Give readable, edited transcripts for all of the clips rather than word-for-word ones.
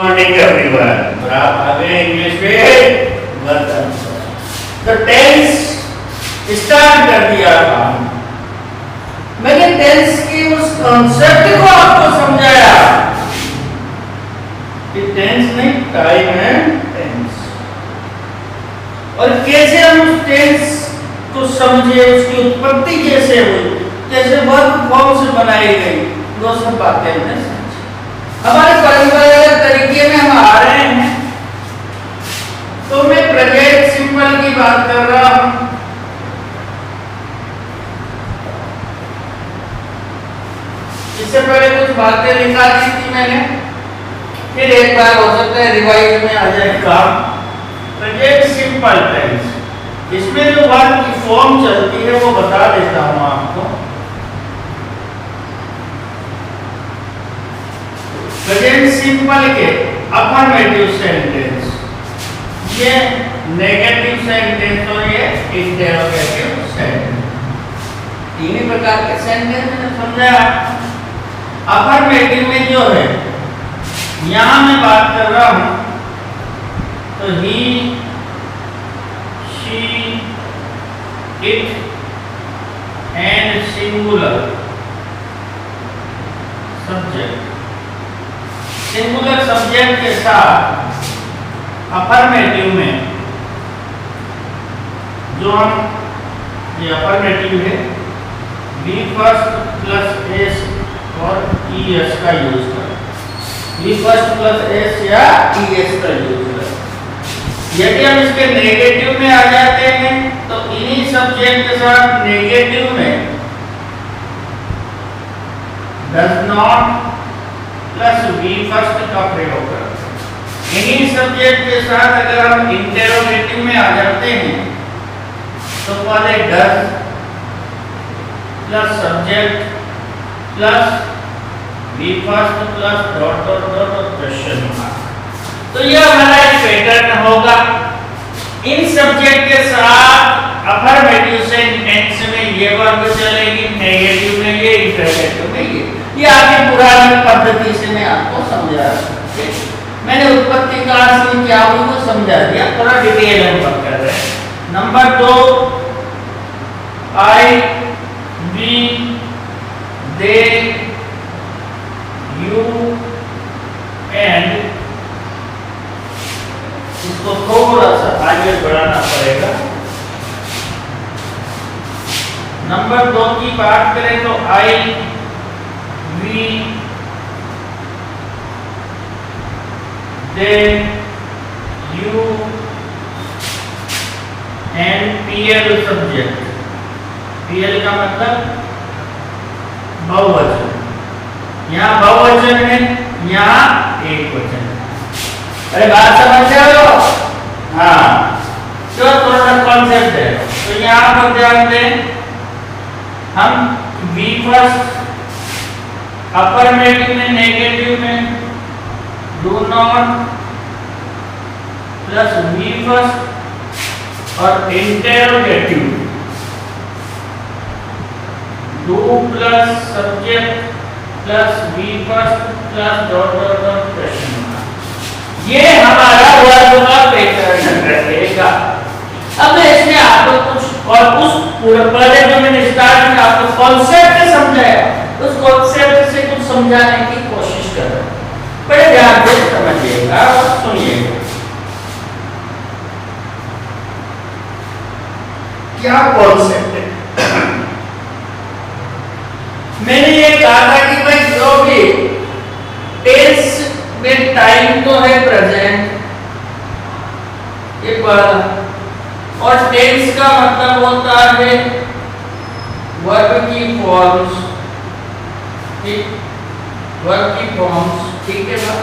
Morning everyone. और आप आ गए इंग्लिश में वर्तन। तो टेंस स्टार्ट कर दिया काम। मैंने टेंस के उस कॉन्सेप्ट को आपको समझाया कि टेंस नहीं टाइम है टेंस, और कैसे हम उस टेंस को समझे, उसकी उत्पत्ति कैसे हुई, कैसे वर्ब फॉर्म से बनाई गई, वो सब बातें हमने समझी। हमारे परंपरागत तरीके में हम आ रहे हैं, तो मैं प्रेजेंट सिंपल की बात कर रहा हूं। इससे पहले कुछ बातें लिखा दी थी मैंने, फिर एक बार हो सकता है रिवाइज में आ जाए काम। प्रेजेंट सिंपल टेंस, इसमें जो वर्ब की फॉर्म चलती है वो बता देता हूं आपको। प्रेजेंट सिंपल के अफर्मेटिव सेंटेंस, ये नेगेटिव सेंटेंस और ये इंटेरोगेटिव सेंटेंस, तीन ही प्रकार के सेंटेंस मैंने समझाया। अफर्मेटिव में जो है, यहां मैं बात कर रहा हूं, तो he, she, it and singular subject. Singular subject के साथ अफर्मेटिव में जो हम, ये अफर्मेटिव है, बी फर्स्ट प्लस एस और ई एस का यूज करें। बी फर्स्ट प्लस एस या ई एस का यूज करें। यदि हम इसके नेगेटिव में आ जाते हैं, तो इन्हीं सब्जेक्ट के साथ नेगेटिव में does not plus B first का प्रयोग करते हैं। इन्हीं सब्जेक्ट के साथ अगर हम इंटेरोगेटिव में आ जाते हैं, तो पहले does plus subject plus B first plus dot dot dot और क्वेश्चन मार्क। तो यह हमारा एक पैटर्न होगा। इन सब्जेक्ट के साथ अफर्मेटिव सेंटेंस में ये वर्ब चलेगी, नेगेटिव में ये, इंटरोगेटिव में ये आपकी पुरानी पद्धति से मैं आपको समझा रहा। मैंने उत्पत्ति कहां से क्या हुई वो समझा दिया, थोड़ा डिटेल में बात कर रहे हैं। Number 2, I, we, they, you and, इसको थोड़ा सा आगे बढ़ाना पड़ेगा। नंबर 2 की बात करें तो I, we, they, you and PL subject. PL का मतलब बहुवचन। यहाँ बहुवचन है, यहाँ एक वचन है। अरे बात समझ रहे हो? हाँ, तो थोड़ा कॉन्सेप्ट है। तो यहाँ पर ध्यान दें, हम बी फर्स्ट अफर्मेटिव में, नेगेटिव में do not plus B first और interrogative do plus subject plus B first plus dot dot dot question mark, ये हमारा वर्ब का पैटर्न रहेगा। अब मैं इसमें आपको कुछ और उस पहले जो मैंने स्टार्ट में आपको कॉन्सेप्ट समझाया, उस कॉन्सेप्ट से कुछ समझाने की कोशिश कर रहा हूं। बड़े ध्यान से समझिएगा और सुनिएगा। क्या कॉन्सेप्ट है? मैंने ये कहा था कि भाई जो भी टेंस में टाइम तो है प्रेजेंट, ये पढ़ा, और टेंस का मतलब होता है वर्ब की फॉर्म्स, वर्ब की फॉर्म्स, ठीक है ना?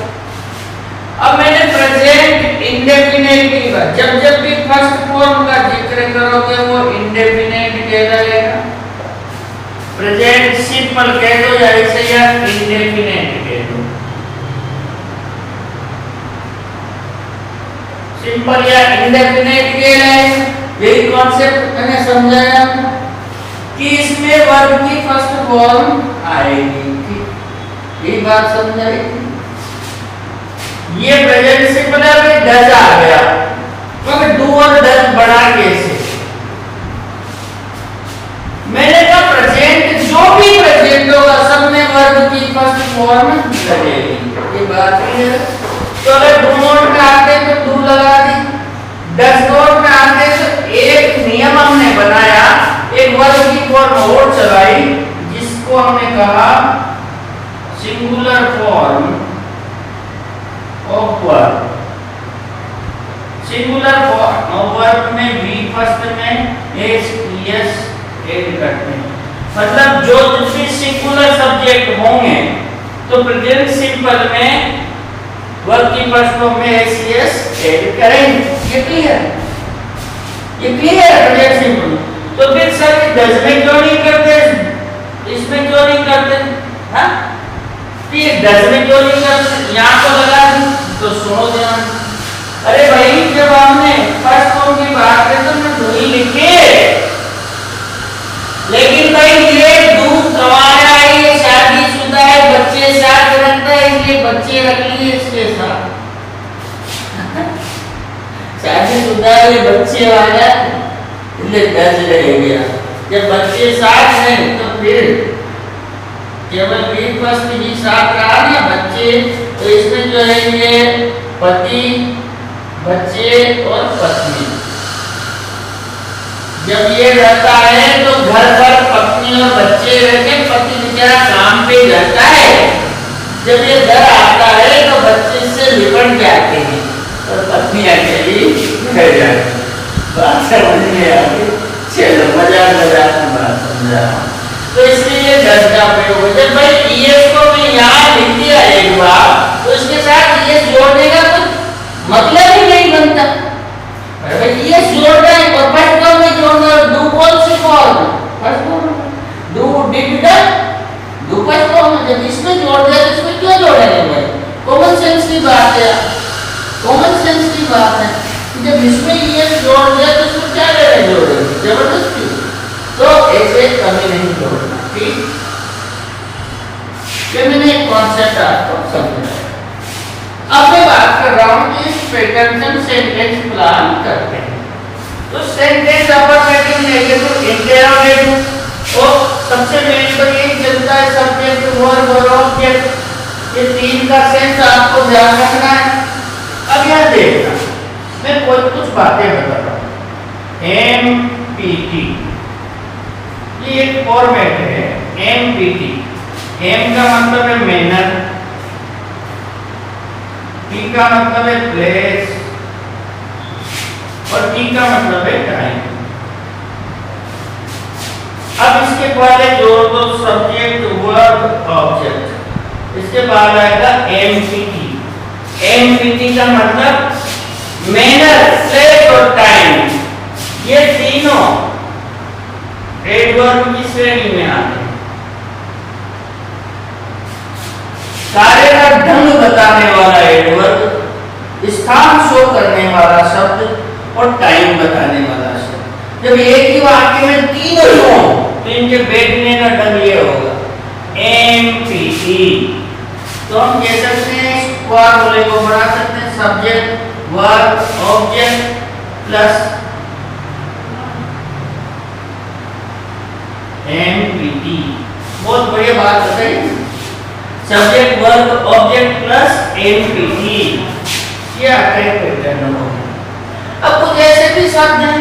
अब मैंने प्रेजेंट इंडेफिनिट की बात, जब जब भी फर्स्ट फॉर्म का जिक्र करोगे वो इंडेफिनिट कहलाएगा। प्रेजेंट सिंपल कह दो या ऐसे या इंडेफिनिट कह दो। सिंपल या इंडेफिनिट कहलाएगा। यही कॉन्सेप्ट मैंने समझाया कि इसमें वर्ब की फर्स्ट फॉर्म आएगी। ये बात समझाई। ये प्रेजेंट सिंपल है, अभी डज आ गया, मगर डू और डज बना कैसे? मैंने कहा प्रेजेंट, जो भी प्रेजेंट होगा सब में वर्ब की फर्स्ट फॉर्म लगेगी, ये बात है। तो अगर डू नॉट में आते तो डू लगा दी, डज नॉट में आते तो एक नियम हमने बनाया, एक वर्ब की फॉर्म और चलाई, जिसको हमने कहा singular form of verb. Singular form of verb में वी फर्स्ट में एस एस ऐड करते हैं, मतलब जो जितने सिंगुलर सब्जेक्ट होंगे तो प्रेजेंट सिंपल में वर्ब की फर्स्ट फॉर्म में एस एस ऐड करेंगे। ये क्लियर है प्रेजेंट सिंपल। तो फिर सर ये डज में क्यों नहीं करते, इसमें क्यों नहीं करते? हाँ, ये डज में क्यों नहीं करते? यहाँ तो लगा दी, तो सुनो ध्यान। अरे भाई जब हमने फर्स्ट फॉर्म की बात करें तो मैं दो ही लिखे, लेकिन भाई ये दूध कमाया है, ये शादीशुदा है, बच्चे साथ रखता है, इसलिए बच्चे रख लिए इसके साथ। शादीशुदा है, ये बच्चे वाला इसलिए डज रह गया। जब बच्चे साथ हैं तो फिर केवल वी फर्स्ट ही साथ रहा ना, बच्चे, तो इसमें जो है ये पति, बच्चे और पत्नी। जब ये रहता है तो घर पर पत्नी और बच्चे रहते, पति बेचारा काम पे रहता है, जब ये घर आता है तो बच्चे से लिपट जाते हैं और पत्नी अकेली रह जाती है। बात समझ में आ गई? चलो मजाक में बात समझा। तो इसलिए डज का प्रयोग है। जब भाई ईएस को मैं यहाँ लिख दिया एक बार, तो इसके साथ ईएस जोड़ने का तो मतलब ही नहीं बनता। भाई ईएस जोड़ना है और फर्स्ट फॉर्म में जोड़ना, डू कौन सी form? First form. Do did done, do first form. जब इसमें जोड़ दिया तो इसमें क्यों जोड़ेंगे भाई? कॉमन सेंस की बात है, कॉमन सेंस की बात है। जब इसमें ईएस जोड़ दिया तो इसमें क्या लेना जोड़ेंगे? जबरदस्ती। तो ऐसे कभी नहीं जोड़ना, ठीक? ये मैंने एक कॉन्सेप्ट आपको समझाया। अब मैं बात कर रहा हूँ कि इस पैटर्न से सेंटेंस प्लान करते हैं। तो सेंटेंस अफर्मेटिव, नेगेटिव, इंटरोगेटिव और सबसे मेन तो ये चलता है सब्जेक्ट, वर्ब और ऑब्जेक्ट। ये तीन का सेंस आपको ध्यान रखना है। अब यह देखना, मैं कुछ बातें बता रहा हूँ। एमपीटी, ये एक फॉर्मेट है एमपीटी। एम का मतलब है मैनर, पी का मतलब है प्लेस और टी का मतलब है टाइम। अब इसके बाद है जोड़ दो सब्जेक्ट, वर्ब, ऑब्जेक्ट। इसके बाद आएगा एमपीटी। एमपीटी का मतलब मैनर, प्लेस और टाइम। ये तीनों एडवर्ब की श्रेणी में आते हैं। कार्य का ढंग बताने वाला एडवर्ब, स्थान शो करने वाला शब्द और टाइम बताने वाला शब्द। जब एक ही वाक्य में तीनों हो तो इनके बैठने का ढंग ये होगा एमपीटी। तो हम कह सकते हैं इस फॉर्मूले को बना सकते हैं subject, verb, object plus empty. बहुत बढ़िया बात बताइए, subject, verb, object plus empty. क्या पैटर्न हो। अब कुछ ऐसे भी शब्द हैं,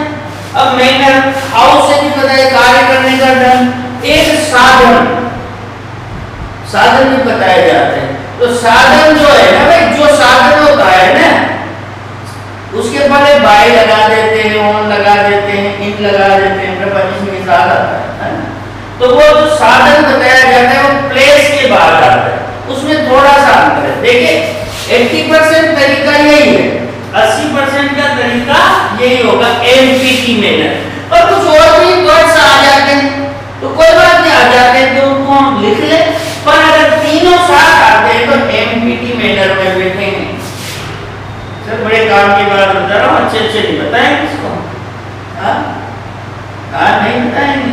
अब मैनर, हाउ से भी पता है कार्य करने का ढंग। एक साधन, साधन भी बताए जाते हैं। तो साधन जो है ना भाई, जो साधन होता है ना, उसके पहले बाय लगा देते हैं, ऑन लगा देते हैं, इन लगा देते हैं, प्रपोजिशन के साथ आता है ना। तो वो जो साधन बताया जाता है वो प्लेस के बाद आता है, उसमें थोड़ा सा अंतर है। देखिए 80% तरीका यही है, 80% का तरीका यही होगा एमपीटी मैनर। और कुछ और भी वर्ड्स आ जाते हैं तो कोई बात नहीं, आ जाते हैं तो उनको हम लिख ले। पर अगर तीनों साथ आते हैं तो एमपीटी मैनर में बैठेंगे। सर बड़े काम की बात बता रहा हूँ, अच्छे अच्छे नहीं बताएंगे इसको। हाँ नहीं बताएंगे,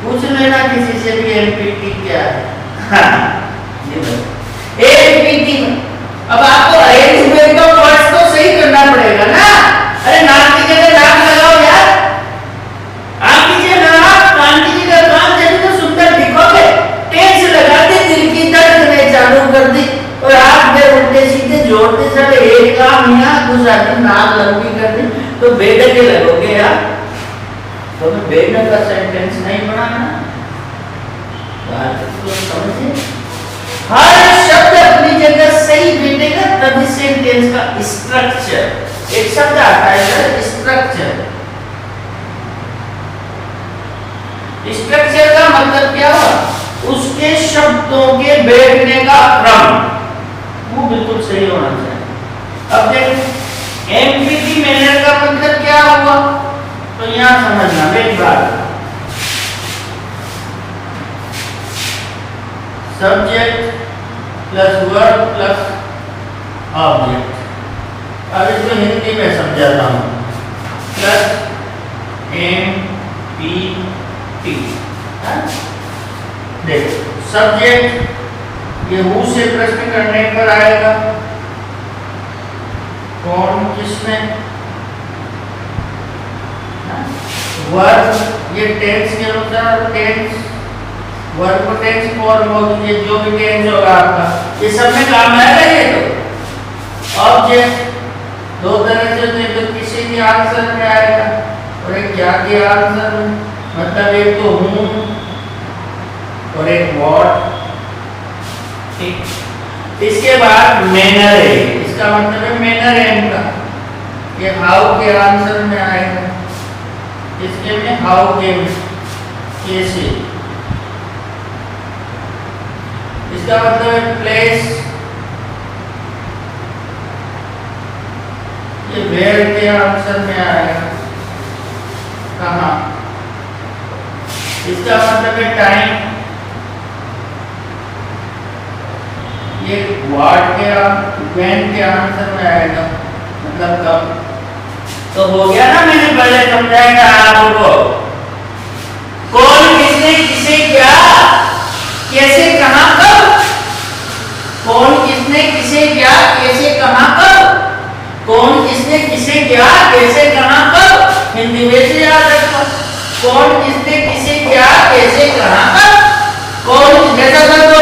पूछ लेना किसी से भी एमपीटी क्या है। हाँ एमपीटी में अब आपको अरेंजमेंट ऑफ वर्ड्स तो सही करना पड़ेगा ना। अरे नाक की जगह नाक लगाओ यार, आँख की जगह आँख, कान की जगह कान, जब तो सुंदर दिखोगे। टेंस लगा दी, दिल की धड़कने चालू कर दी और हाथ में उल्टे सीधे जोड़ते चले। एक काम यहाँ दूसरा नाक लंबी कर दी तो बेढके लगोगे यार। तो मैं बेढक का सेंटेंस नहीं बनाना, बात तो समझे। हर शब्द अपनी जगह सही बैठेगा तभी सेंटेंस का स्ट्रक्चर। एक शब्द आता है स्ट्रक्चर। स्ट्रक्चर का मतलब क्या हुआ? उसके शब्दों के बैठने का क्रम वो बिल्कुल सही होना चाहिए। अब देखो एमपीटी मैनर का मतलब क्या हुआ, तो यहां समझना मेरी बात। Subject plus verb plus object. अब इसको हिंदी में समझाता हूं। Plus m p t. देखो सब्जेक्ट ये हु से प्रश्न करने पर आएगा, कौन किसने। वर्ब ये टेंस के अनुसार टेंस, वर्ब को टेंस फॉर्म होगी, ये जो भी टेंस होगा आपका ये सब में काम आएगा। ये तो ऑब्जेक्ट दो तरह से, तो किसी के आंसर में आएगा और एक क्या के आंसर में, मतलब एक तो हूं और एक व्हाट। ठीक, इसके बाद मैनर है, इसका मतलब है मैनर है इनका, ये हाउ के आंसर में आएगा। इसके में हाउ के कैसे, इसका मतलब है प्लेस, ये वेयर के आंसर में आएगा, कहाँ। इसका मतलब है टाइम, ये व्हाट के व्हेन के आंसर में आएगा, मतलब कब। तो हो गया ना, मैंने पहले समझाया था आपको। कौन किसने किसे क्या कैसे कहां कब, कौन किसने किसे क्या कैसे कहां कब, कौन किसने किसे क्या कैसे कहां कब, हिंदी में से याद रखो। कौन किसने किसे क्या कैसे कहां कब, कौन जैसा कर दो,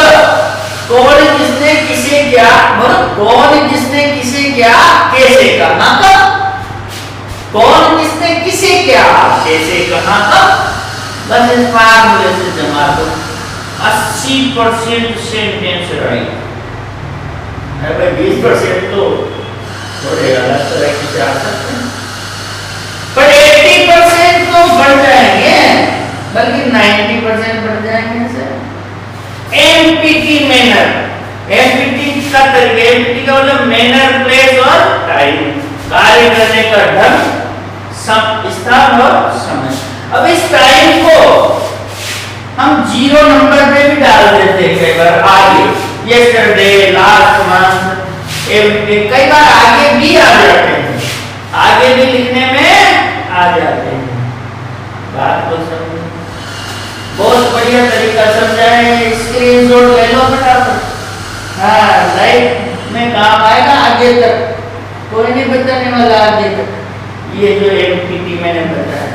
कौन किसने किसे क्या, कौन किसने किसे क्या कैसे कहां कब, कौन किसने किसे क्या कैसे कहां कब। बस इस फार्मूले से जमा दो, 80% सेंटेंस राइट है भाई। 20% तो थोड़े अलग तरह के जा सकते हैं, पर 80% तो बढ़ जाएंगे, बल्कि 90% बढ़ जाएंगे सर। एमपीटी मैनर, एमपीटी का तरीका, एमपीटी का मतलब मैनर, प्लेस और टाइम, कार्य करने का ढंग, स्थान और समय। अब इस टाइम को हम 0 नंबर पे भी डाल देते हैं कई बार आगे, यस्टरडे, लास्ट मंथ, कई बार आगे भी आ जाते हैं, आगे भी लिखने में आ जाते हैं। बात को समझो, बहुत बढ़िया तरीका समझाए, स्क्रीनशॉट ले लो फटाफट। हाँ, लाइफ में काम आएगा आगे तक, कोई नहीं बताने वाला आगे तक। ये जो एमपीटी मैंने बताया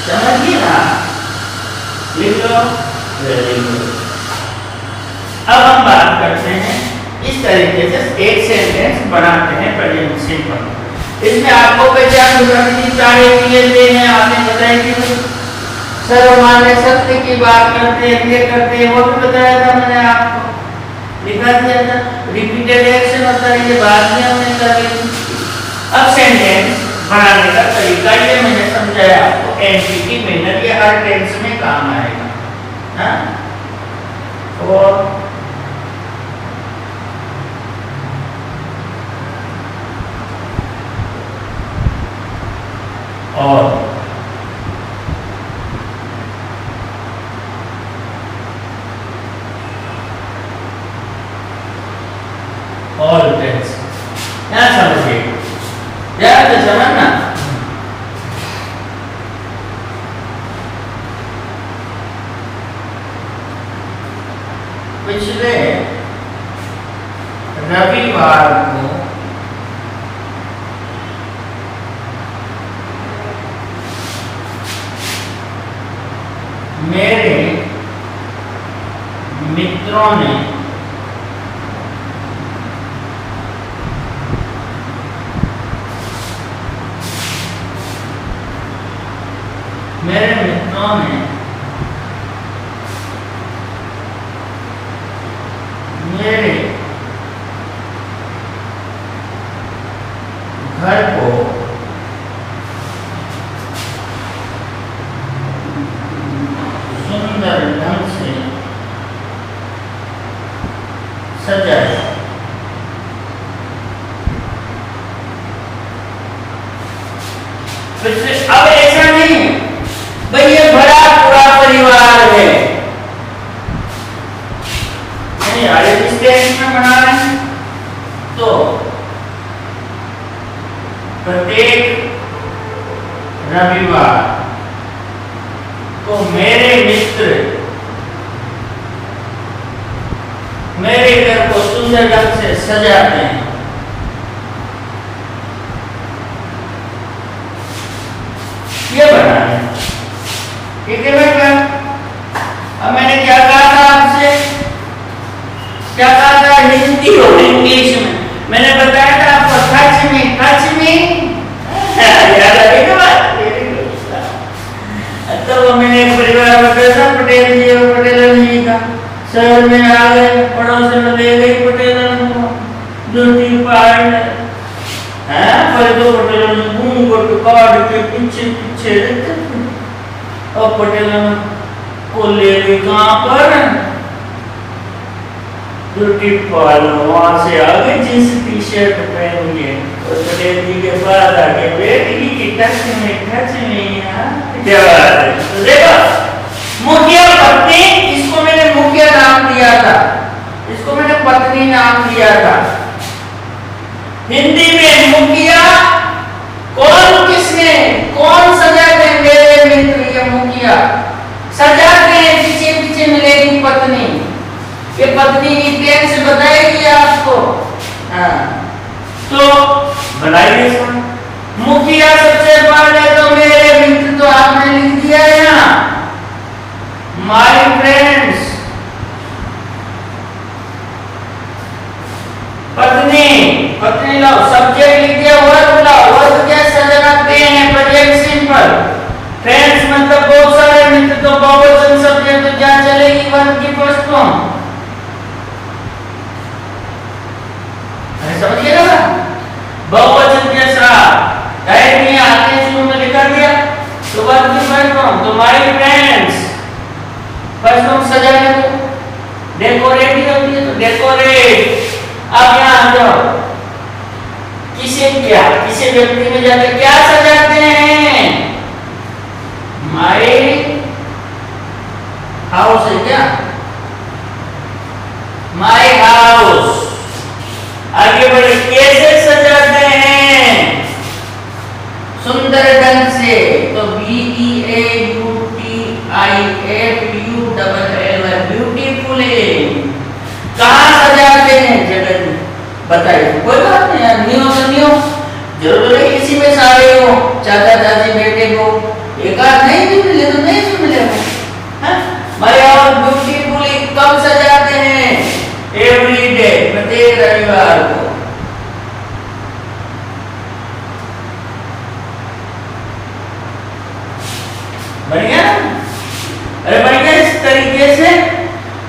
समझिए ना, लिख लो। अब हम बात करते हैं इस तरीके से एक सेंटेंस बनाते हैं, बड़े सिंपल। इसमें आपको पहचान करनी चाहिए हैं, आपने बताया कि सर्वमान्य सत्य की बात करते हैं, ये करते हैं, वो भी बताया था मैंने आपको, लिखा दिया था। रिपीटेड एक्शन होता है, ये बाद में हमने कर ली। अब सेंटेंस बनाने का तरीका ये मैंने समझाया आपको। एमपीटी मैनर ये हर टेंस में काम आएगा, हाँ? और ऑल टेंस, क्या समझिए, ध्यान से समझना। पिछले रविवार मेरे मित्रों ने मेरे घर को सुंदर ढंग से सजाया। अब ऐसा नहीं भाई ये बड़ा पूरा परिवार है, नहीं अरे जिस देश में बना रहे हैं तो प्रत्येक रविवार को मेरे मित्र मेरे घर को सुंदर ढंग से सजाते हैं। ये बना है, ठीक है बेटा। अब मैंने क्या कहा था आपसे, क्या कहा था हिंदी और इंग्लिश में मैंने बताया था आपको खच में याद आएगा बात। तो वो मैंने एक परिवार बताया था पटेल जी और पटेल जी का, शहर में आ गए, पड़ोस में ले गई पटेल दूसरी पार्ट है पर दो पटेल घूंघट काट के पीछे पीछे और पटेल को ले गई कहाँ पर ब्यूटी पार्लर, वहां से आ गए जींस टी शर्ट पहन के और पटेल जी के पास आके बैठ गई कि टच में क्या बात है। तो देखो मुखिया पत्नी, इसको मैंने मुखिया नाम दिया था, इसको मैंने पत्नी नाम दिया था। हिंदी में मुखिया कौन सजाते हैं मेरे मित्र, ये मुखिया सजाते हैं, पीछे पीछे मिलेगी पत्नी, ये पत्नी की प्रेम से बताएगी आपको। हाँ तो बनाइए इसमें मुखिया सबसे पहले तो मेरे मित्र, तो आपने लिख दिया है ना माय फ्रेंड्स। पत्नी लो, सब्जेक्ट लिख दिया, वर्ब लाओ, वर्ब क्या सजाते हैं, प्रेजेंट सिंपल। फ्रेंड्स मतलब बहुत सारे मित्र, तो बहुवचन सब्जेक्ट तो क्या चलेगी वर्ब की फर्स्ट फॉर्म, समझिए ना। बहुवचन के साथ डायरेक्ट नहीं आते शुरू में लिखा दिया तो वर्ब की फर्स्ट फॉर्म, तो माय फ्रेंड्स फर्स्ट फॉर्म सजाने को डेकोरेट ही होती है, तो डेकोरेट। अब यहाँ आ जाओ, किसी व्यक्ति में जाके क्या सजाते हैं, माय हाउस है क्या, माय हाउस। आगे बढ़े, कैसे सजाते हैं, सुंदर ढंग से, तो ब्यूटीफुली। कहाँ सजाते हैं, जगह बताइए, कोई बात नहीं यार, नहीं हो जरूर नहीं किसी में सारे हो, चाचा चाची बेटे को एक आध नहीं भी मिले तो नहीं भी मिले और ब्यूटीफुली कब सजाते हैं, एवरी डे, प्रत्येक रविवार को। बढ़िया, अरे बढ़िया, इस तरीके से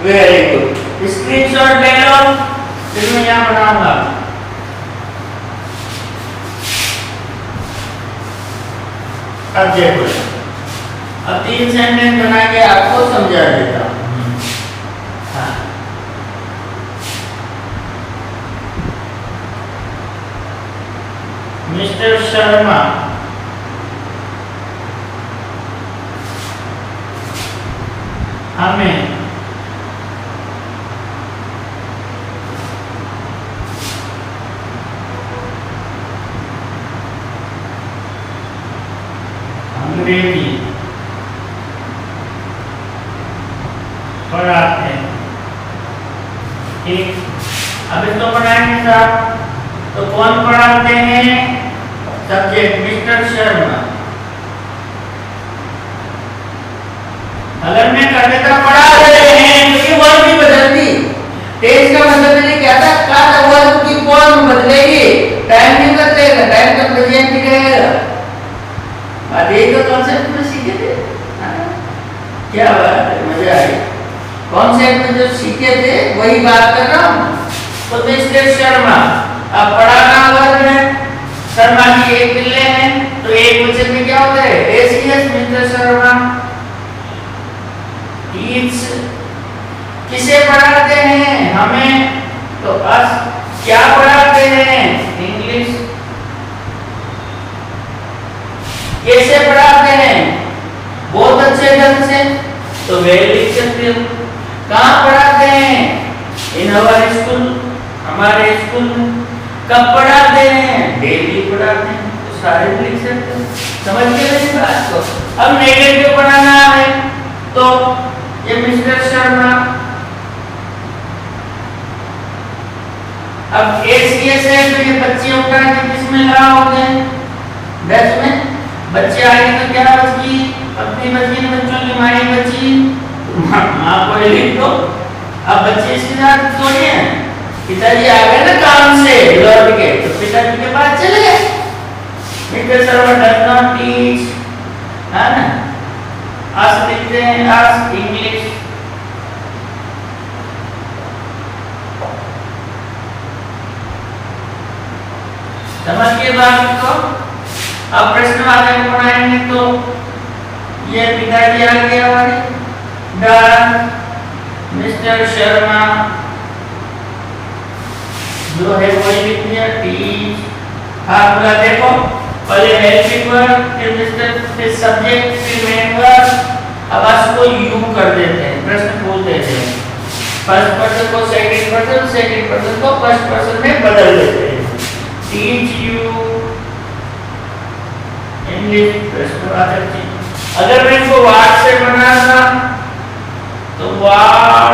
वेरी गुड। स्क्रीनशॉट ले लो, फिर मैं यहाँ बनाऊंगा। अब देखो, अब 3 सेंटेंस बना के आपको समझा देता हूँ। मिस्टर शर्मा हमें अंग्रेजी पढ़ाते हैं। ठीक, अब इसको पढ़ाएंगे साहब, तो कौन पढ़ाते हैं, सब्जेक्ट मिस्टर शर्मा। अगर टेंस का मतलब मैंने क्या था, कहा था वर्ब की फॉर्म बदलेगी, टाइम नहीं बदलेगा, टाइम तो प्रेजेंट ही रहेगा। बात यही तो कॉन्सेप्ट में सीखे थे। क्या बात है, मजा आई। कॉन्सेप्ट में जो सीखे थे वही बात कर रहा हूँ। तो मिस्टर शर्मा, अब पढ़ाना वर्ब है, शर्मा की एक पिल्ले हैं, तो एक वचन में क्या होता है, एसीएस मिस्टर शर्मा टीच। किसे पढ़ाते हैं, हमें, तो अस। क्या पढ़ाते हैं, इंग्लिश। कैसे पढ़ाते हैं, बहुत अच्छे ढंग से, तो वेल लिख सकते हो। कहाँ पढ़ाते हैं, इन आवर स्कूल, हमारे स्कूल में। कब पढ़ाते हैं, डेली पढ़ाते हैं, तो सारे लिख सकते हो। समझ गए मेरी बात को। अब नेगेटिव पढ़ाना है, तो ये मिस्टर शर्मा, अब एसीएस है, तो ये बच्चे उठा के किसमें लगाओगे, डच में। बच्चे आएंगे तो क्या बची, अपनी बची, बच्चों की माई बची, माँ को लिख दो। अब बच्चे इसके साथ थोड़ी हैं, पिताजी आ गए ना काम से लौट के, तो पिताजी के पास चले गए। Mister Sharma does not teach, है ना। आज लिखते हैं, आज इंग्लिश। समझ के बात को। अब प्रश्न वाले को बनाएंगे, तो ये पिताजी आ गए हमारे, डज मिस्टर शर्मा, जो है वही लिख दिया, टीच। फार्मूला देखो, पहले हेल्पिंग वर्ब, फिर मिस्टर, फिर सब्जेक्ट, फिर मेन वर्ब। अब इसको यू कर देते हैं, प्रश्न पूछ देते हैं। फर्स्ट पर्सन को सेकंड पर्सन, सेकंड पर्सन को फर्स्ट पर्सन में बदल देते हैं। टीच यू इंग्लिश, प्रश्नवाचक चिन्ह। अगर मैं इसको वाट से बनाता, तो वाट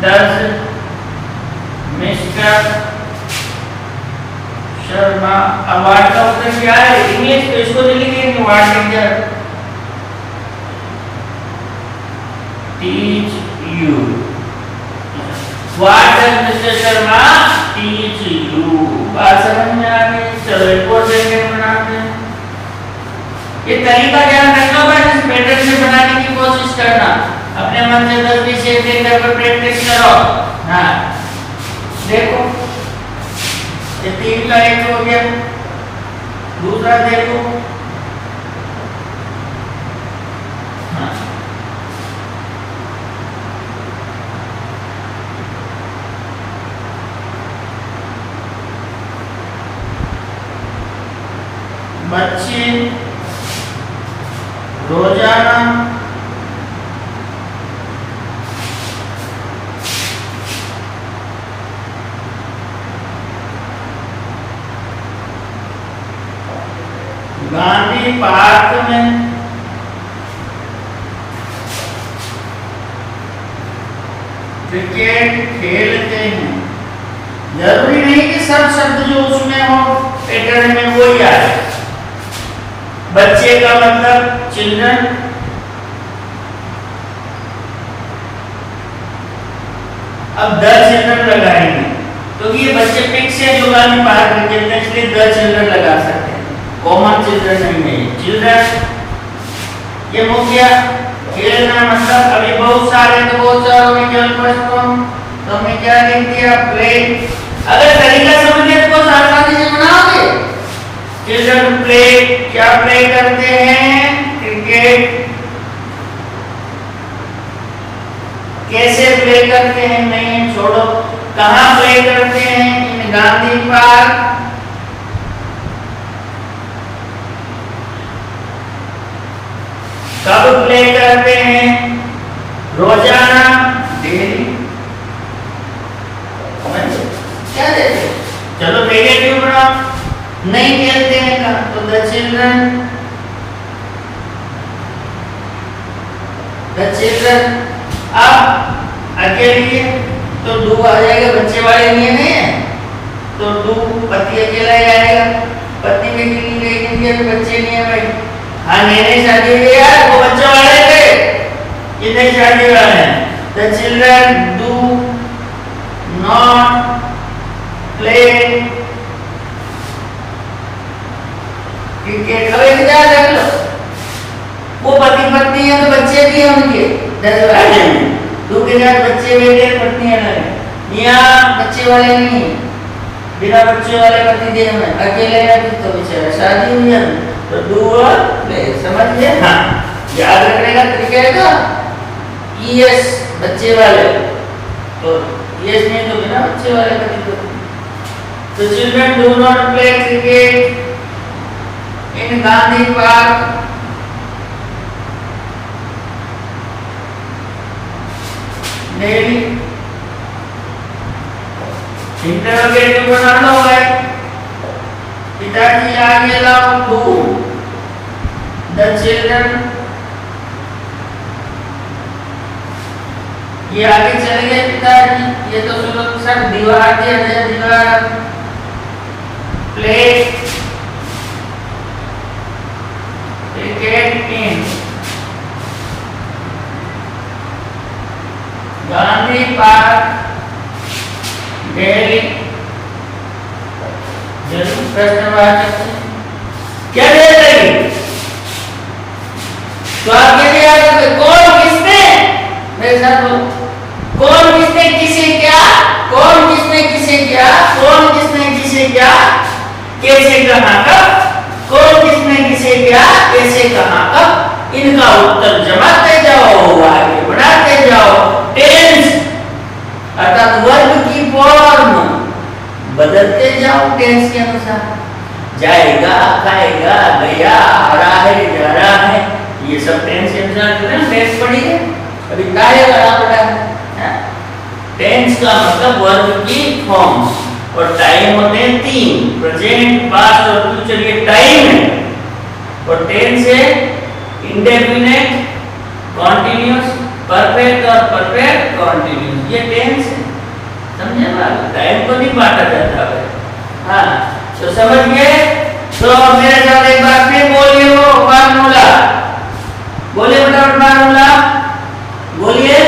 डज मिस्टर शर्मा। अब वाट का उत्तर क्या है, इंग्लिश, तो इसको लिखेंगे वाट लिख दिया, teach you. What does mister Sharma teach you. बात समझ में आ गई। चलो एक और सेकंड बनाते हैं। ये तरीका ध्यान रखना भाई, इस पैटर्न से बनाने की कोशिश करना, अपने मन से 10-20 सेकंड कर प्रैक्टिस करो। हाँ देखो, ये 3 का 1 हो गया, दूसरा देखो। हाँ बच्चे रोजाना गांधी पार्क में क्रिकेट खेलते हैं। जरूरी नहीं कि सब शब्द जो उसमें हो पैटर्न में वो ही आए। बच्चे का मतलब चिल्ड्रन, अब द चिल्ड्रन लगाएंगे, तो ये बच्चे पिक से जो गांधी पार्क में खेलते हैं, इसलिए द चिल्ड्रन लगा सकते हैं, कॉमन चिल्ड्रन नहीं है। चिल्ड्रन ये मुख्य, खेलना मतलब अभी बहुत सारे, तो बहुत सारों में केवल फर्स्ट फॉर्म, तो हमने क्या लिख दिया, प्ले। अगर तरीका समझ गए तो आसानी से बनाओगे। चिल्ड्रन प्ले, क्या प्ले करते हैं, क्रिकेट। कैसे प्ले करते हैं, नहीं छोड़ो, कहाँ प्ले करते हैं, इन गांधी पार्क। कब प्ले करते हैं, रोजाना, डेली। क्या देते, चलो नेगेटिव बनाओ, नहीं खेलते हैं का, तो द चिल्ड्रन, द चिल्ड्रन। अब अकेले तो डू आ जाएगा, बच्चे वाले नियम है, तो डू पति अकेला ही आएगा, पति में कितनी गई, बच्चे नहीं है भाई। हाँ नई शादी हुई यार, वो बच्चे वाले थे, ये नई शादी वाले हैं, The children do not play cricket. अब एक याद रख लो, वो पति पत्नी है तो बच्चे भी हैं उनके 10 वाले में, दो के साथ बच्चे बैठे पत्नियां लगे, यहाँ बच्चे वाले नहीं है, बिना बच्चे वाले पति देव में अकेले हैं तो बेचारा शादी हुई है तो डू प्ले, समझ गए? हाँ, याद रखने का तरीका है का यस बच्चे वाले, तो यस नहीं तो बिना बच्चे वाले पति देव। तो children do not play cricket in Gandhi park daily. Interrogative बनाना है, पिताजी आगे लाओ डू द चिल्ड्रन, ये आगे चले गए पिताजी, ये तो सब दीवार दिया है, दीवार play cricket in Gandhi park daily. जरूर प्रश्नवाचक क्या दे रही, तो आप ये याद रखें, कौन किसने, मेरे साथ बोलो, कौन किसने किसे क्या, कौन किसने किसे क्या, कौन किसने किसे क्या, कैसे कहाँ कब, कौन किसने किसे क्या, कैसे कहाँ कब, इनका उत्तर जमाते जाओ, आगे बढ़ाते जाओ। टेंस अर्थात वर्ब की फॉर्म बदलते जाओ टेंस के अनुसार, जाएगा, खाएगा, गया, आ रहा है, जा रहा है, ये सब टेंस के अनुसार जो है टेंस पढ़ी है, अभी गाएगा आ पड़ा है। टेंस का मतलब वर्ब की फॉर्म, और टाइम होते हैं 3, प्रेजेंट, पास्ट और फ्यूचर, ये टाइम है, और टेंस है इंडेफिनिट, कॉन्टिन्यूअस, परफेक्ट और परफेक्ट कॉन्टिन्यूअस, ये टेंस है, समझे बात? टाइम को नहीं बांटा जाता है। हाँ, तो समझ गए? तो मेरे साथ एक बार फिर बोलिए, वो फार्मूला बोलिए, फटाफट फार्मूला बोलिए।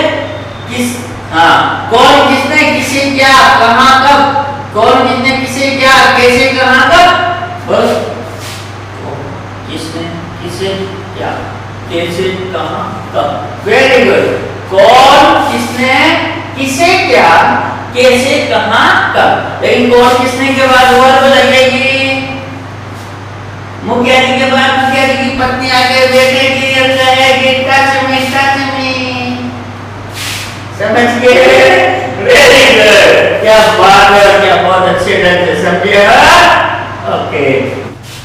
किस, हाँ, कौन किसने किसे क्या, कहाँ कब, कौन किसने किसे क्या, कैसे कहाँ कब, बस किसने किसे क्या, कैसे कहाँ कब, वेरी गुड। कौन किसने किसे क्या, कैसे कहाँ कब, लेकिन कौन किसने के बाद वर्ब लगेगी, मुखिया जी के बाद मुखिया जी की पत्नी आकर बैठेगी और कहेगी टच मी, समझ गए? वेरी गुड, क्या बात है, क्या बहुत अच्छे ढंग से समझे। ओके,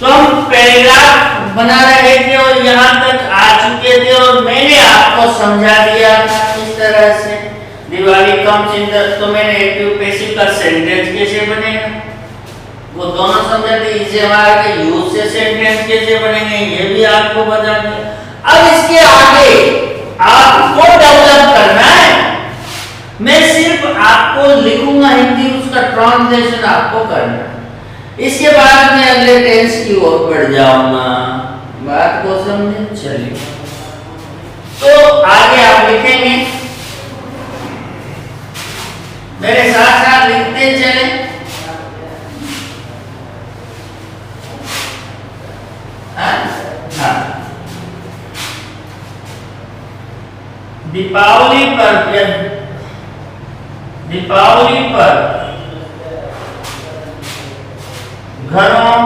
तो हम पैराग्राफ बना रहे थे और यहाँ तक आ चुके थे, और मैंने आपको समझा दिया था किस तरह से दिवाली कम्स इन द, तो मैंने एक्टिव पैसिव का सेंटेंस कैसे बनेगा वो दोनों समझा थे, इसे हमारे के यूज से सेंटेंस कैसे बनेंगे ये भी आपको बता दिया। अब इसके आगे आपको डेवलप करना है, मैं सिर्फ आपको लिखूंगा हिंदी, उसका ट्रांसलेशन आपको करना है, इसके बाद मैं अगले टेंस की ओर बढ़ जाऊंगा, बात को समझे? चलिए, तो आगे आप लिखेंगे, मेरे साथ साथ लिखते चले। हाँ, दीपावली पर घरों,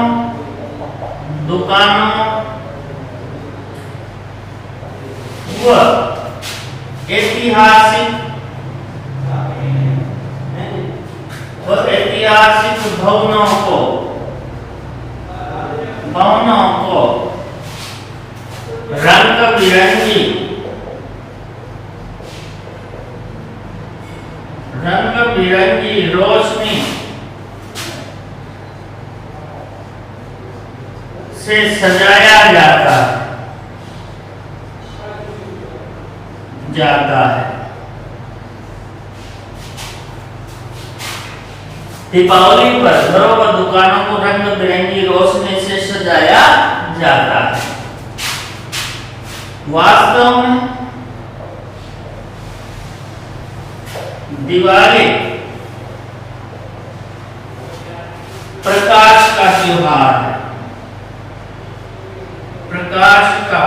दुकानों व ऐतिहासिक भवनों को रंग बिरंगी रोशनी से सजाया जाता है। दीपावली पर घरों व दुकानों को रंग बिरंगी रोशनी से सजाया जाता है। वास्तव में दिवाली प्रकाश का त्योहार है, प्रकाश का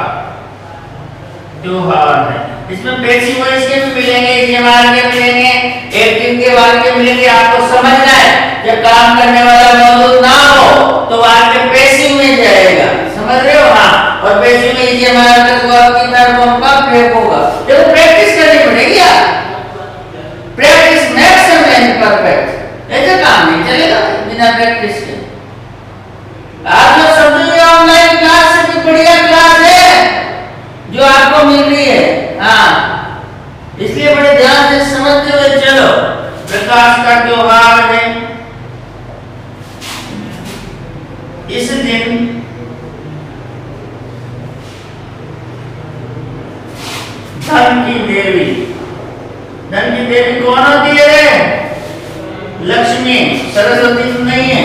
त्योहार है। इसमें पैसिव वॉइस के भी मिलेंगे, इस्तेमाल के मिलेंगे, एक्टिव के वाक्य मिलेंगे। आपको समझना है जब काम करने वाला मौजूद ना हो तो वाक्य पैसिव में जाएगा, समझ रहे हो? हाँ, और पैसिव में इस्तेमाल का वर्ब की तरफ का प्रयोग होगा। देखो प्रैक्टिस करनी पड़ेगी यार, practice makes a man perfect. ऐसे काम नहीं चलेगा बिना प्रैक्टिस के। आप जो समझोगे ऑनलाइन क्लास से भी बढ़िया क्लास है जो आपको मिल रही है। हाँ, इसलिए बड़े ध्यान से समझते हुए चलो। प्रकाश का त्योहार है, इस दिन धन की देवी कौन होती है? लक्ष्मी, सरस्वती नहीं है।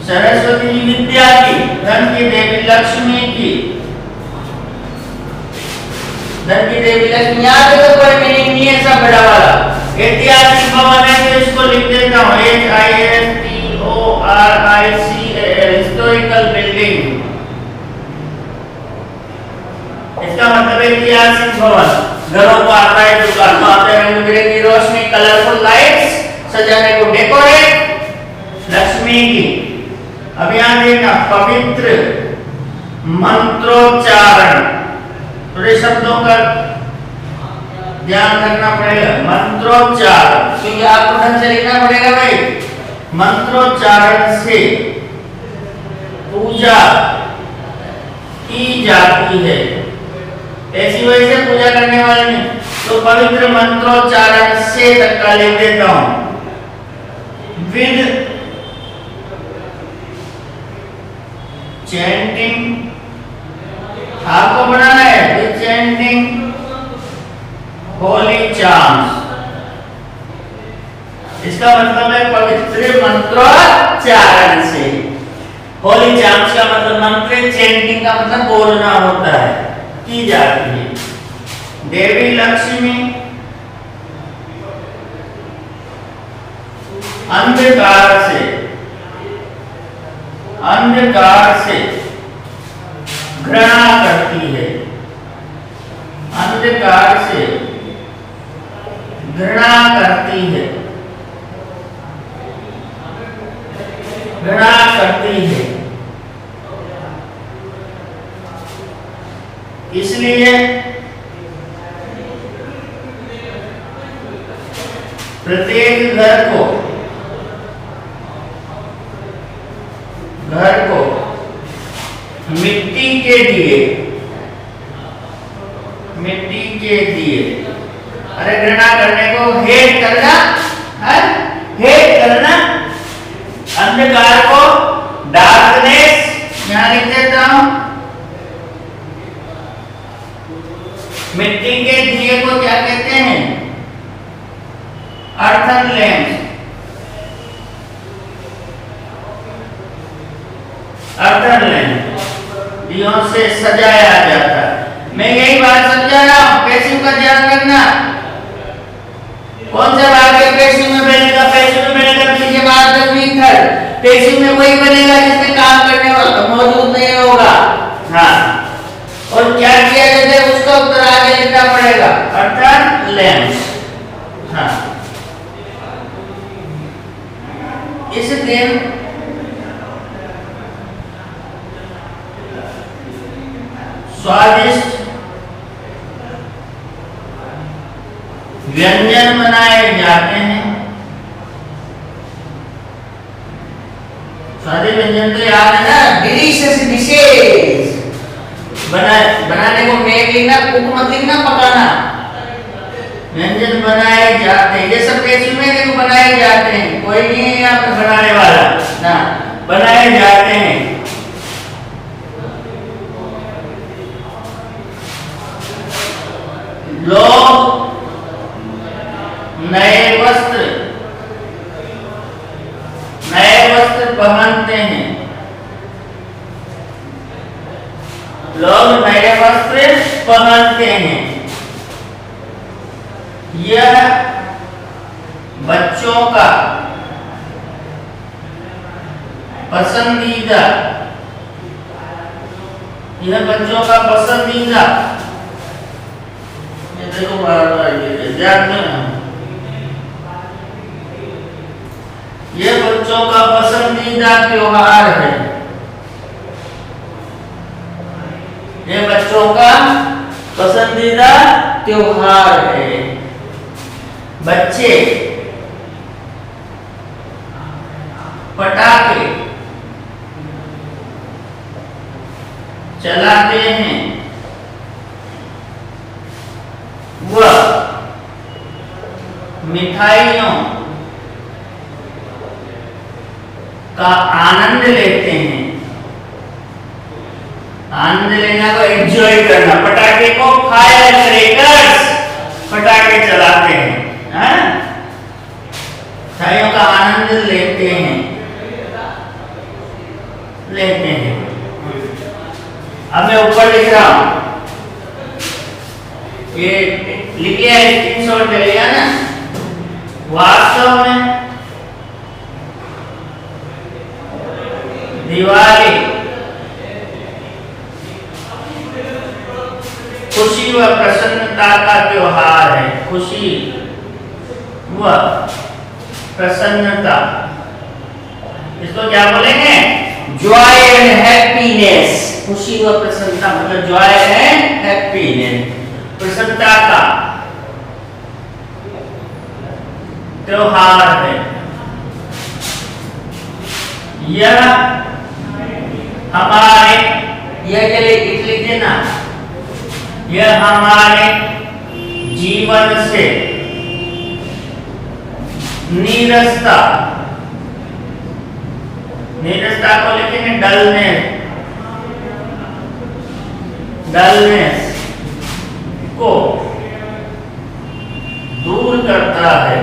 सरस्वती विद्या की, धन की देवी लक्ष्मी की, धन की देवी लक्ष्मी। यहाँ पे तो कोई मीनिंग नहीं है, सब बड़ा वाला। ऐतिहासिक भवन है तो इसको लिख देता हूँ, HISTORICAL, हिस्टोरिकल बिल्डिंग। इसका मतलब ऐतिहासिक भवन। घरों को आता है, दुकानों आते हैं, रंग बिरंगी रोशनी, कलरफुल लाइट्स सजाने को डेकोरेट लक्ष्मी की। अब यहाँ देखना, पवित्र मंत्रोच्चारण, थोड़े शब्दों का ध्यान रखना पड़ेगा। मंत्रोच्चारण, क्योंकि आपको ढंग से लिखना पड़ेगा भाई। मंत्रोच्चारण से पूजा की जाती है, ऐसी वजह से पूजा करने वाले नहीं। तो पवित्र मंत्रोच्चारण से तक का लिख देता हूं। विद चैंटिंग, आपको बनाना है विद चैंटिंग होली चार्म्स। इसका मतलब है पवित्र मंत्रोच्चारण से। होली चार्म्स का मतलब मंत्र, चैंटिंग का मतलब बोलना होता है, की जाती है। देवी लक्ष्मी अंधकार से घृणा करती है, अंधकार से घृणा करती है, घृणा करती है। इसलिए प्रत्येक घर को मिट्टी के दिए, अरे घृणा करने को हेट करना, हेट करना। अंधकार को डार्कनेस, यहां लिख देता हूं। मिट्टी के दिए को क्या कहते हैं? Earthen lamp. अर्थन लैम्प दियों से सजाया जाता है। मैं यही बात समझा रहा हूं, पैसिव का ध्यान रखना। कौन सा वाक्य पैसिव में बनेगा? पैसिव में बनेगा पीछे बात थर्ड। पैसिव में वही बनेगा जिसमें काम करने वाला मौजूद नहीं होगा। हाँ, और क्या किया जाता है उसका उत्तर आगे लिखना पड़ेगा, अर्थात लेंस। हाँ, इस दिन स्वादिष्ट व्यंजन बनाए जाते हैं। स्वादिष्ट व्यंजन तो याद है ना, डिलीशियस डिशेस। बनाने को मेक लिखना, कुक मत लिखना, पकाना। व्यंजन बनाए जाते हैं, ये सब पैसिव में देखो बनाए जाते हैं, कोई नहीं है यहाँ पे बनाने वाला ना, बनाए जाते हैं। लोग नए वस्त्र पहनते हैं। लोग नए वस्त्र पहनते हैं। यह बच्चों का पसंदीदा, यह बच्चों का पसंदीदा, ये देखो ध्यान में, ये बच्चों का पसंदीदा त्योहार है, ये बच्चों का पसंदीदा त्योहार है। बच्चे पटाखे चलाते हैं, वह मिठाइयों का आनंद लेते हैं। आनंद लेना को एंजॉय करना, पटाखे को फायर क्रैकर्स, पटाखे चलाते हैं, मिठाइयों का आनंद लेते हैं। अब मैं ऊपर लिख रहा हूं, ये लिख लिया, स्क्रीनशॉट ले लिया ना। वास्तव में दिवाली खुशी व प्रसन्नता का त्योहार है। खुशी व प्रसन्नता, इसको क्या बोलेंगे? Joy and happiness. खुशी व प्रसन्नता मतलब जॉय एंड हैप्पीनेस, प्रसन्नता का त्योहार है। यह हमारे, यह लिख लीजिए ना, यह हमारे जीवन से नीरसता, नीरसता को लिखेंगे डलनेस, डलनेस को दूर करता है।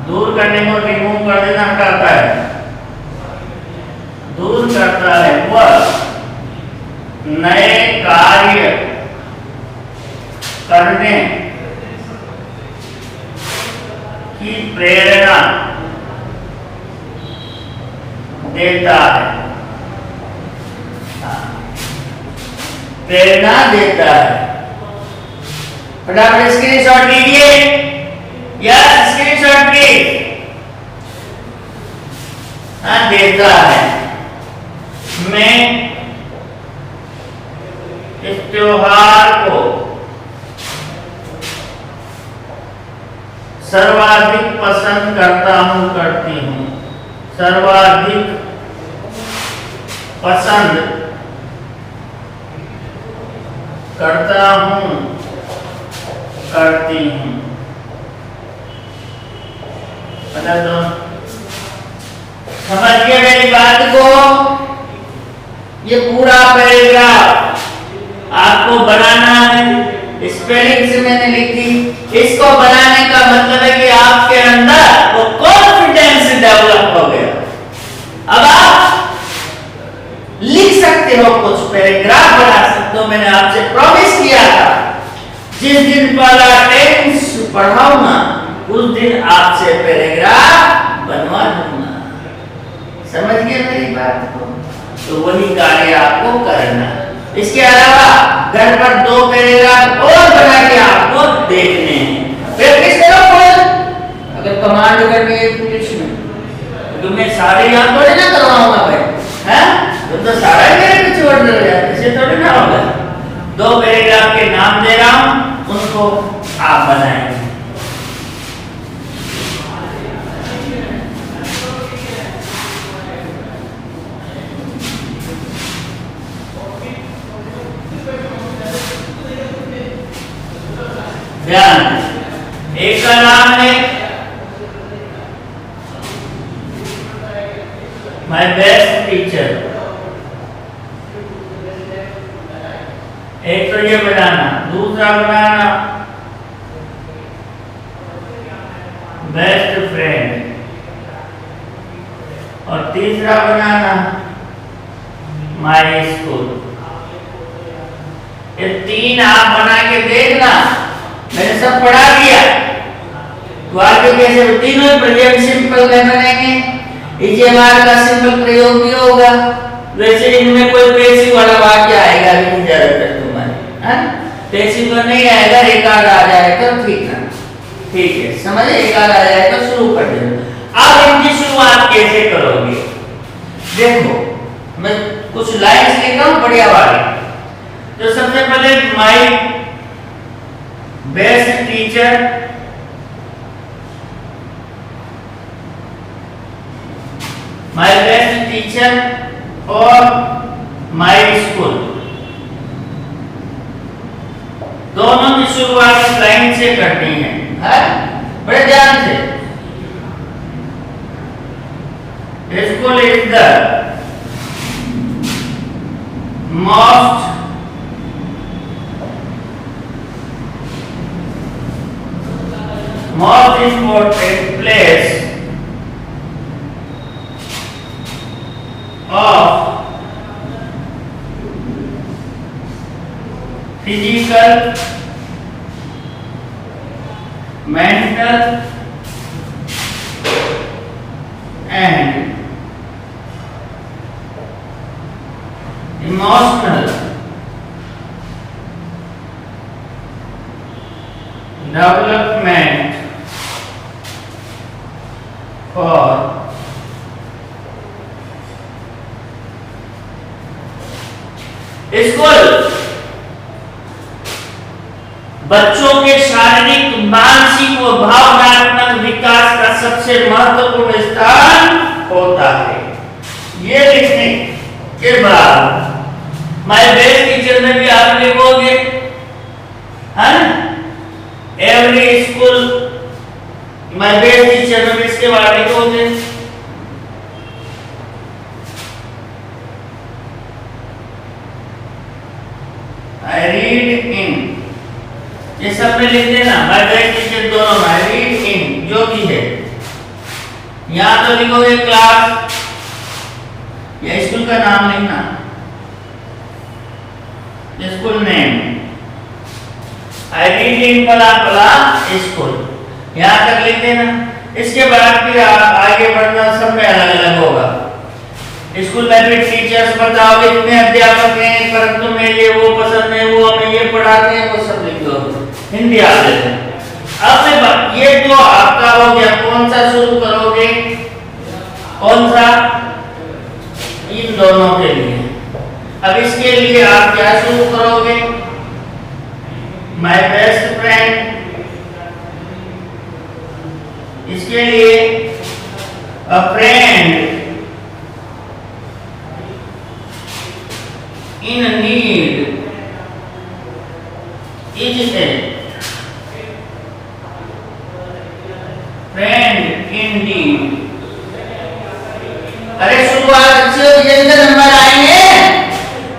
दूर करने को रिमूव कर देना, हटाता है, दूर करता है। वह नए कार्य करने की प्रेरणा देता है, प्रेरणा देता है। फटाफट स्क्रीनशॉट लीजिए, या स्क्रीनशॉट प्लीज। देता है। मैं इस त्योहार को सर्वाधिक पसंद करता हूं, करती हूं। सर्वाधिक पसंद करता हूं, करती हूं। बता दो, समझिए मेरी बात को। ये पूरा पैराग्राफ आपको बनाना है, स्पेलिंग से मैंने लिखी। इसको बनाने का मतलब है कि आपके अंदर वो कॉन्फिडेंस डेवलप हो गया। अब आप लिख सकते हो, कुछ पैराग्राफ बना सकते हो। मैंने आपसे प्रॉमिस किया था, जिस दिन पहला टेंस पढ़ाऊंगा उस दिन आपसे पैराग्राफ बनवा दूंगा। समझ गए मेरी बात को? तो वही कार्य आपको करना। इसके अलावा घर पर 2 पैराग्राफ और बना के आपको देखने हैं। प्रैक्टिस करो खुद। अगर कमांड करनी है इंग्लिश में तो मैं सारे यहाँ थोड़ी ना करवाऊंगा भाई, हैं? तो सारा ही मेरे पीछे ऑर्डर हो जाता है, ऐसे थोड़ी ना होगा। 2 पैराग्राफ के नाम दे रहा हूँ, उनको आप बनाएंगे। ध्यान, एक का नाम है माय बेस्ट टीचर। एक तो ये बनाना, दूसरा बनाना बेस्ट फ्रेंड, और तीसरा बनाना माय स्कूल। ये 3 आप बना के देखना, मैंने सब पढ़ा दिया। तो आगे कैसे तीनों प्रेजेंट सिंपल में बनेंगे, इजेवार का सिंपल प्रयोग भी होगा। वैसे इनमें कोई पैसिव वाला वाक्य आएगा नहीं ज्यादातर तुम्हारे, हाँ पैसिव तो नहीं आएगा, एक आध आ जाए तो ठीक है, ठीक है समझे, एक आध आ जाए तो शुरू कर देना। अब इनकी शुरुआत कैसे करोगे, देखो मैं कुछ लाइन्स लिख रहा हूं बढ़िया वाली। तो सबसे पहले my best teacher, my best teacher और माय स्कूल, दोनों की शुरुआत इस लाइन से करनी है, बड़े ध्यान से। School is the most important place of physical, mental and emotional development for school बच्चों के शारीरिक, मानसिक व भावनात्मक विकास का सबसे महत्वपूर्ण स्थान होता है। ये लिखने के बाद माय बेस्ट टीचर में भी आप लिखोगे, है every school my best teacher में इसके बाद लिखोगे। I read in, ये सब में लिख देना, माय बेस्ट टीचर दोनों में I read in जो भी है। यहाँ तो लिखोगे क्लास या स्कूल का नाम लिखना, school name I read in फला फला स्कूल, यहाँ तक लिख देना। इसके बाद फिर आप आगे बढ़ना, सब में अलग अलग होगा। स्कूल में भी टीचर्स बताओगे कितने अध्यापक हैं, परंतु मैं ये वो पसंद है, वो हमें ये पढ़ाते हैं, वो सब लिख दो, हिंदी आ जाए। अब ये तो आपका हो गया, कौन सा शुरू करोगे, कौन सा, इन दोनों के लिए। अब इसके लिए आप क्या शुरू करोगे, माय बेस्ट फ्रेंड, इसके लिए अ friend in need is a friend in need। अरे शुरुआत अच्छी हो, जितने नंबर आएंगे,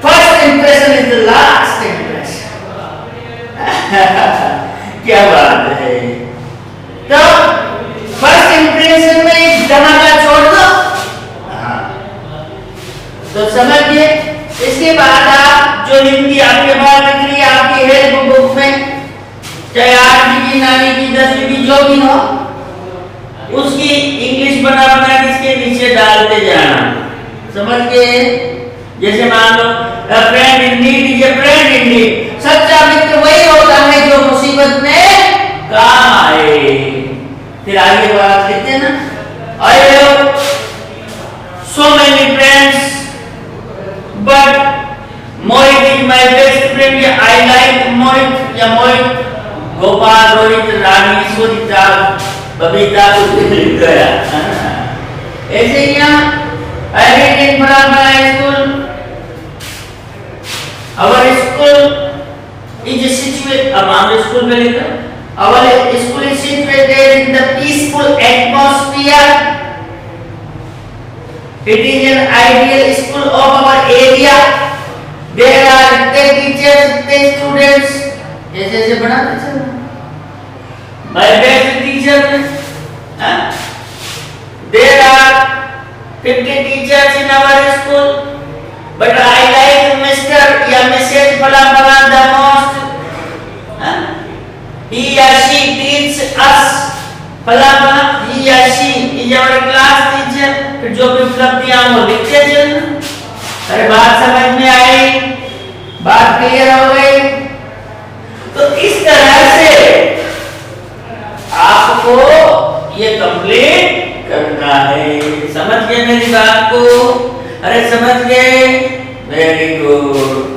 first impression is the last impression. क्या बात है, तो फर्स्ट इंप्रेशन में एक धमाका छोड़ दो, तो समझिए। इसके बाद आप जो हिंदी आपके पास दिख रही है आपकी हेल्प बुक में, चाहे 8वीं की, 9वीं की, 10वीं की जो भी हो, उसकी इंग्लिश बना बना के इसके नीचे डालते जाना, समझ गए। जैसे मान लो friend in need is a friend in need, सच्चा मित्र वही होता है जो मुसीबत में काम आए। फिर आगे बात लिखते हैं ना, I have so many friends but Mohit is my best friend, I like Mohit या मोहित, गोपाल, रोहित, रानी, सुनीता, बबीता को लिख गया। ऐसे ही यहाँ I read in Brahma school, our school is situated, अब हम स्कूल में लिखा, our school is situated in the peaceful atmosphere, it is an ideal school of our area, there are 10 teachers, 10 students, ऐसे बनाते चलो। My best teacher, there are 50 teachers in our school, but I like Mr. या Mrs. फला फला the अस फलाना he या she is our class teacher, फिर जो भी उपलब्धियां वो लिखते चलना। अरे बात समझ में आई, बात क्लियर हो गई? तो इस तरह से आपको ये कंप्लीट करना है। समझ गए मेरी बात को? अरे समझ गए? Very good.